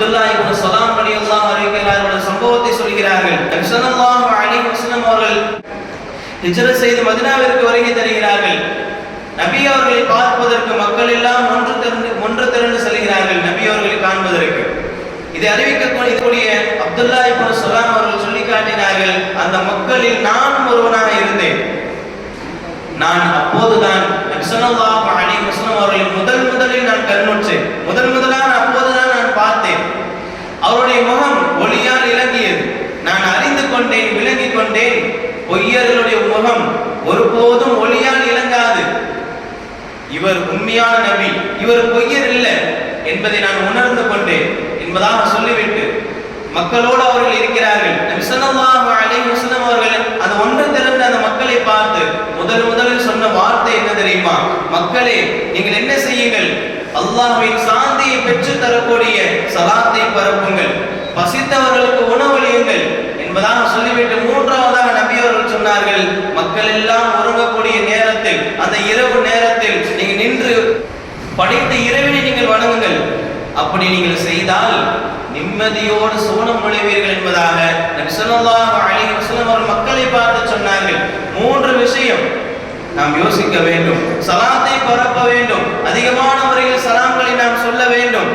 அப்துல்லா இப்னு ஸலாம் ரலியல்லாஹு அன்ஹு சம்பவத்தை சொல்கிறார்கள். நபி ஸல்லல்லாஹு அலைஹி வஸல்லம் அவர்கள் ஹிஜ்ரத் செய்து மதீனாவிற்கு வருகை தருகிறார்கள். நபி அவர்களை பார்ப்பதற்கு மக்கள் எல்லாம் ஒன்று திரண்டு செல்கிறார்கள் நபி அவர்களை காண்பதற்கு. இதை அறிவிக்கக்கூடிய அப்துல்லா இப்னு ஸலாம் அவர்கள் சொல்லி காட்டினார்கள், அந்த மக்களில் நானும் ஒருவனாக இருந்தேன். நான் அப்போதுதான் நபி ஸல்லல்லாஹு அலைஹி வஸல்லம் அவர்களை முதலில் நான் கண்ணுற்றேன். முதலாக அப்போதுதான் நான் பார்த்தேன். அவருடைய முகம் ஒளியால் இலங்கியது. நான் அறிந்து கொண்டேன், விளங்கிக் கொண்டேன், பொய்யர்களுடைய முகம் ஒருபோதும் ஒளியால் இலங்காது. இவர் உண்மையான நபி, இவர் பொய்யர் இல்லை என்பதை நான் உணர்ந்து கொண்டேன் என்பதாக சொல்லிவிட்டு மக்களோடு அவர்கள் இருக்கிறார்கள். நபி ஸல்லல்லாஹு அலைஹி வஸல்லம் அவர்கள் அந்த ஒன்று திரண்ட அந்த மக்களை பார்த்து முதலில் சொன்ன வார்த்தை என்ன தெரியுமா? மக்களே, நீங்கள் என்ன செய்யுங்கள்? அல்லாஹ்வின் சாந்தியை பெற்று தரக்கூடிய ஸலாத்தை பரப்புங்கள், பசித்தவர்களுக்கு உணவளியுங்கள் என்பதாக சொல்லிவிட்டு மூன்றாவதாக நபி அவர்கள் சொன்னார்கள், மக்கள் எல்லாம் உறங்கக்கூடிய நேரத்தில், அந்த இரவு நேரத்தில் நீங்கள் நின்று படைத்த இறைவனை நீங்கள் வணங்குங்கள். அப்படி நீங்கள் செய்தால் நிம்மதியோடு சோனம் நுழைவீர்கள் என்பதாக நபி ஸல்லல்லாஹு அலைஹி வஸல்லம் அவர்கள் மக்களை பார்த்து சொன்னார்கள். மூன்று விஷயம் நாம் யோசிக்க வேண்டும். ஸலாத்தை பரப்ப வேண்டும், அதிகமான முறையில் ஸலாம்களை நாம் சொல்ல வேண்டும்.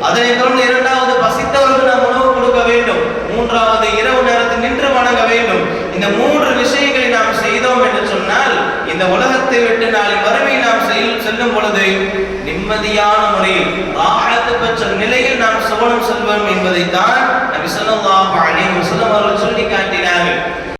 அதனைத் தொடர்ந்து இரண்டாவது, பசித்தவர்களுக்கு நாம் உணவு கொடுக்க வேண்டும். மூன்றாவது, இரவு நேரத்தில் நின்று வணங்க வேண்டும். இந்த மூன்று விஷயங்களை நாம் செய்தோம் என்று சொன்னால் இந்த உலகத்தை விட்டு நாளை மறுமையில் நாம் செல்லும் பொழுது நிம்மதியான முறையில் ராஹத் பெற்ற நிலையில் நாம் சுவனம் செல்வோம் என்பதைத்தான் நபி ஸல்லல்லாஹு அலைஹி வஸல்லம் அவர்கள் சொல்லி காட்டினார்கள்.